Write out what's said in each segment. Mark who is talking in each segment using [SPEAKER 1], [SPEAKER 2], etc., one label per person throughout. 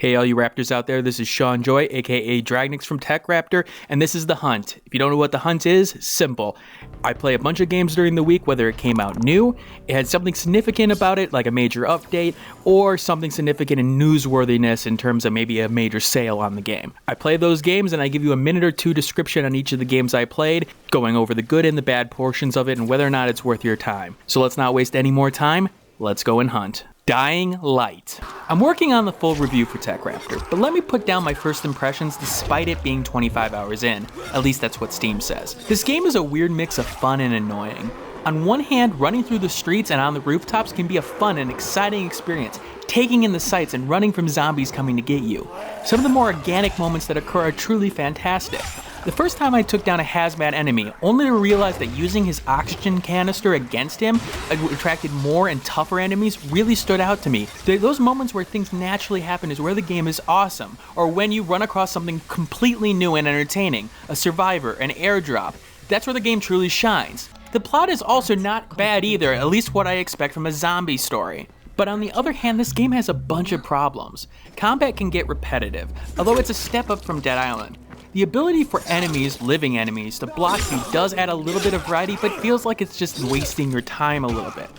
[SPEAKER 1] Hey all you raptors out there, this is Sean Joy, aka Dragnix from TechRaptor, and this is The Hunt. If you don't know what The Hunt is, simple. I play a bunch of games during the week, whether it came out new, it had something significant about it, like a major update, or something significant in newsworthiness in terms of maybe a major sale on the game. I play those games and I give you a minute or two description on each of the games I played, going over the good and the bad portions of it and whether or not it's worth your time. So let's not waste any more time, let's go and hunt. Dying Light. I'm working on the full review for TechRaptor, but let me put down my first impressions despite it being 25 hours in. At least that's what Steam says. This game is a weird mix of fun and annoying. On one hand, running through the streets and on the rooftops can be a fun and exciting experience, taking in the sights and running from zombies coming to get you. Some of the more organic moments that occur are truly fantastic. The first time I took down a hazmat enemy, only to realize that using his oxygen canister against him attracted more and tougher enemies, really stood out to me. Those moments where things naturally happen is where the game is awesome, or when you run across something completely new and entertaining, a survivor, an airdrop. That's where the game truly shines. The plot is also not bad either, at least what I expect from a zombie story. But on the other hand, this game has a bunch of problems. Combat can get repetitive, although it's a step up from Dead Island. The ability for enemies, living enemies, to block you does add a little bit of variety, but feels like it's just wasting your time a little bit.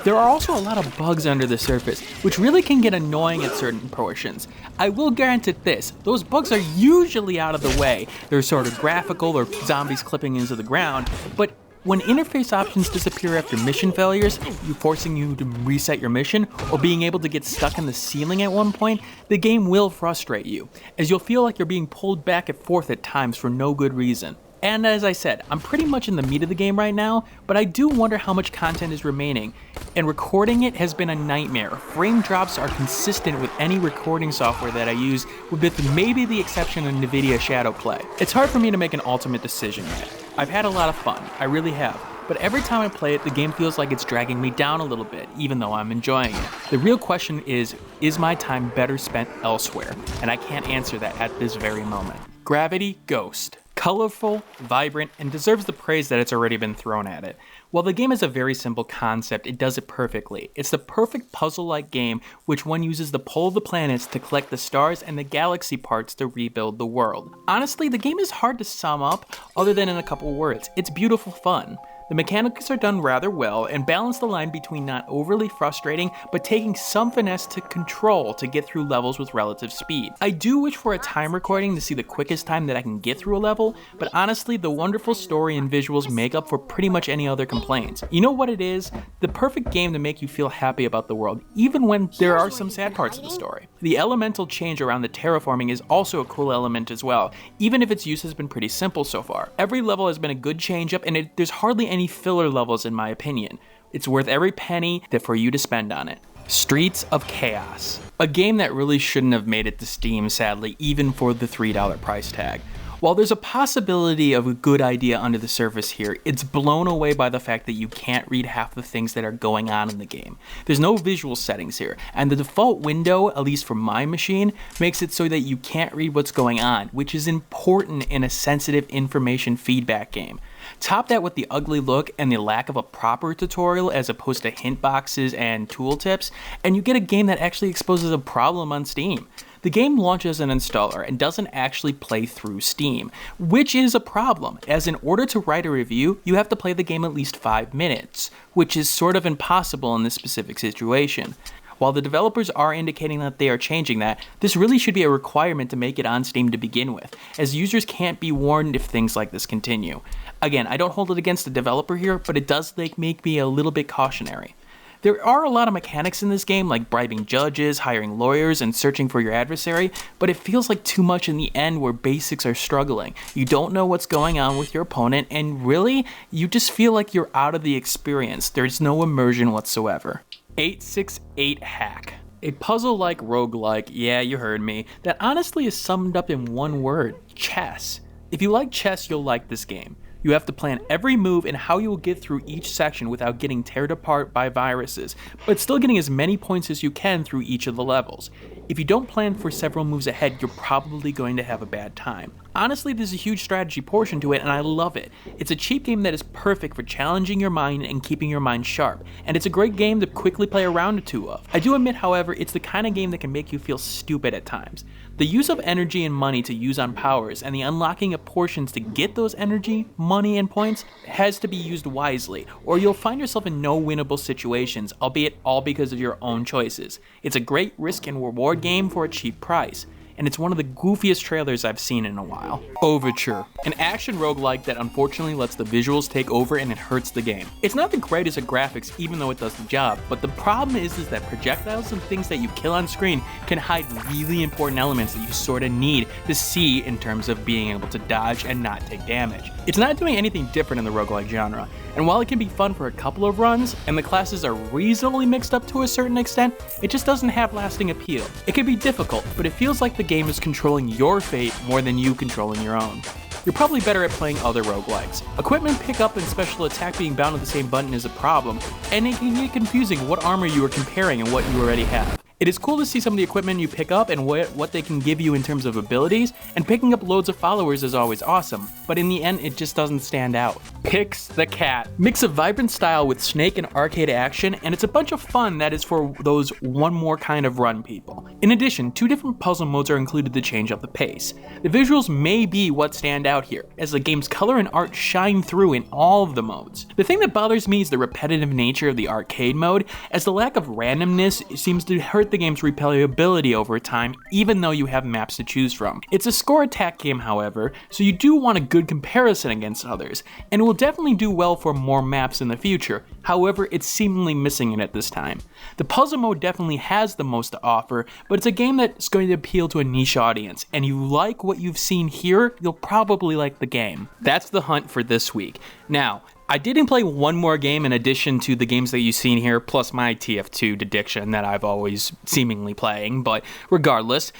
[SPEAKER 1] There are also a lot of bugs under the surface, which really can get annoying at certain portions. I will grant it this, those bugs are usually out of the way. They're sort of graphical or zombies clipping into the ground, but when interface options disappear after mission failures, forcing you to reset your mission, or being able to get stuck in the ceiling at one point, the game will frustrate you, as you'll feel like you're being pulled back and forth at times for no good reason. And as I said, I'm pretty much in the meat of the game right now, but I do wonder how much content is remaining, and recording it has been a nightmare. Frame drops are consistent with any recording software that I use, with maybe the exception of NVIDIA Shadowplay. It's hard for me to make an ultimate decision yet. I've had a lot of fun, I really have, but every time I play it, the game feels like it's dragging me down a little bit, even though I'm enjoying it. The real question is my time better spent elsewhere? And I can't answer that at this very moment. Gravity Ghost. Colorful, vibrant, and deserves the praise that it's already been thrown at it. While the game is a very simple concept, it does it perfectly. It's the perfect puzzle-like game which one uses the pull of the planets to collect the stars and the galaxy parts to rebuild the world. Honestly, the game is hard to sum up other than in a couple words. It's beautiful fun. The mechanics are done rather well and balance the line between not overly frustrating but taking some finesse to control to get through levels with relative speed. I do wish for a time recording to see the quickest time that I can get through a level, but honestly the wonderful story and visuals make up for pretty much any other complaints. You know what it is? The perfect game to make you feel happy about the world, even when there are some sad parts of the story. The elemental change around the terraforming is also a cool element as well, even if its use has been pretty simple so far. Every level has been a good change up and there's hardly any filler levels in my opinion. It's worth every penny for you to spend on it. Streets of Chaos. A game that really shouldn't have made it to Steam, sadly, even for the $3 price tag. While there's a possibility of a good idea under the surface here, it's blown away by the fact that you can't read half the things that are going on in the game. There's no visual settings here, and the default window, at least for my machine, makes it so that you can't read what's going on, which is important in a sensitive information feedback game. Top that with the ugly look and the lack of a proper tutorial as opposed to hint boxes and tooltips, and you get a game that actually exposes a problem on Steam. The game launches an installer and doesn't actually play through Steam, which is a problem, as in order to write a review, you have to play the game at least 5 minutes, which is sort of impossible in this specific situation. While the developers are indicating that they are changing that, this really should be a requirement to make it on Steam to begin with, as users can't be warned if things like this continue. Again, I don't hold it against the developer here, but it does make me a little bit cautionary. There are a lot of mechanics in this game, like bribing judges, hiring lawyers, and searching for your adversary, but it feels like too much in the end where basics are struggling. You don't know what's going on with your opponent, and really, you just feel like you're out of the experience. There's no immersion whatsoever. 868 Hack. A puzzle-like roguelike, yeah, you heard me, that honestly is summed up in one word: chess. If you like chess, you'll like this game. You have to plan every move and how you will get through each section without getting teared apart by viruses, but still getting as many points as you can through each of the levels. If you don't plan for several moves ahead, you're probably going to have a bad time. Honestly, there's a huge strategy portion to it, and I love it. It's a cheap game that is perfect for challenging your mind and keeping your mind sharp, and it's a great game to quickly play a round or two of. I do admit, however, it's the kind of game that can make you feel stupid at times. The use of energy and money to use on powers, and the unlocking of portions to get those energy, money, and points has to be used wisely, or you'll find yourself in no winnable situations, albeit all because of your own choices. It's a great risk and reward game for a cheap price, and it's one of the goofiest trailers I've seen in a while. OverTure, an action roguelike that unfortunately lets the visuals take over and it hurts the game. It's not the greatest at graphics even though it does the job, but the problem is that projectiles and things that you kill on screen can hide really important elements that you sort of need to see in terms of being able to dodge and not take damage. It's not doing anything different in the roguelike genre, and while it can be fun for a couple of runs, and the classes are reasonably mixed up to a certain extent, it just doesn't have lasting appeal. It can be difficult, but it feels like the game is controlling your fate more than you controlling your own. You're probably better at playing other roguelikes. Equipment pickup and special attack being bound to the same button is a problem, and it can get confusing what armor you are comparing and what you already have. It is cool to see some of the equipment you pick up and what they can give you in terms of abilities, and picking up loads of followers is always awesome, but in the end it just doesn't stand out. Pics The Cat. Mix of vibrant style with snake and arcade action, and it's a bunch of fun that is for those one more kind of run people. In addition, 2 different puzzle modes are included to change up the pace. The visuals may be what stand out here, as the game's color and art shine through in all of the modes. The thing that bothers me is the repetitive nature of the arcade mode, as the lack of randomness seems to hurt the game's replayability over time, even though you have maps to choose from. It's a score attack game, however, so you do want a good comparison against others, and it will definitely do well for more maps in the future. However, it's seemingly missing it at this time. The puzzle mode definitely has the most to offer, but it's a game that's going to appeal to a niche audience, and you like what you've seen here, you'll probably like the game. That's the hunt for this week. Now, I didn't play one more game in addition to the games that you've seen here, plus my TF2 dediction that I've always seemingly playing, but regardless,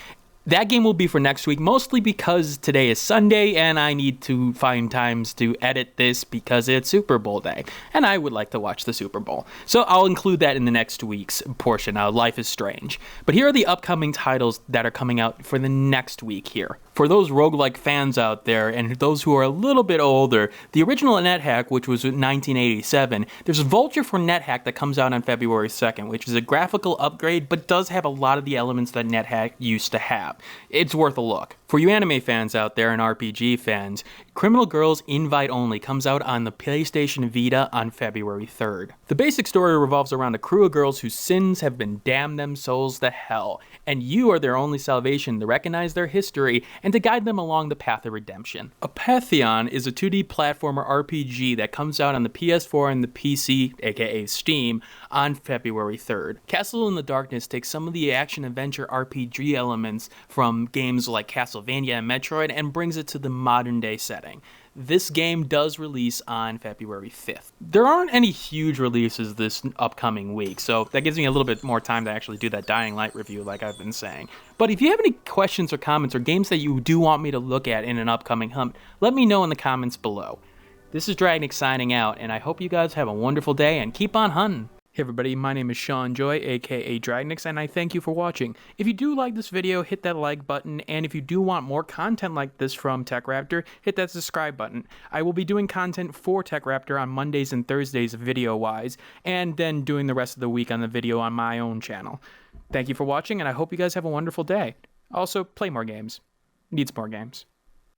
[SPEAKER 1] that game will be for next week, mostly because today is Sunday and I need to find times to edit this because it's Super Bowl day, and I would like to watch the Super Bowl. So I'll include that in the next week's portion. Life is Strange. But here are the upcoming titles that are coming out for the next week here. For those roguelike fans out there, and those who are a little bit older, the original NetHack, which was 1987, there's Vulture for NetHack that comes out on February 2nd, which is a graphical upgrade, but does have a lot of the elements that NetHack used to have. It's worth a look. For you anime fans out there and RPG fans, Criminal Girls Invite Only comes out on the PlayStation Vita on February 3rd. The basic story revolves around a crew of girls whose sins have been damned them souls to hell, and you are their only salvation to recognize their history and to guide them along the path of redemption. Apatheon is a 2D platformer RPG that comes out on the PS4 and the PC, aka Steam, on February 3rd. Castle in the Darkness takes some of the action-adventure RPG elements from games like Castlevania and Metroid and brings it to the modern-day setting. This game does release on February 5th. There aren't any huge releases this upcoming week, so that gives me a little bit more time to actually do that Dying Light review like I've been saying. But if you have any questions or comments or games that you do want me to look at in an upcoming hunt, let me know in the comments below. This is Dragnix signing out, and I hope you guys have a wonderful day and keep on hunting. Hey everybody, my name is Sean Joy, aka Dragnix, and I thank you for watching. If you do like this video, hit that like button, and if you do want more content like this from TechRaptor, hit that subscribe button. I will be doing content for TechRaptor on Mondays and Thursdays video-wise, and then doing the rest of the week on the video on my own channel. Thank you for watching, and I hope you guys have a wonderful day. Also, play more games. Needs more games.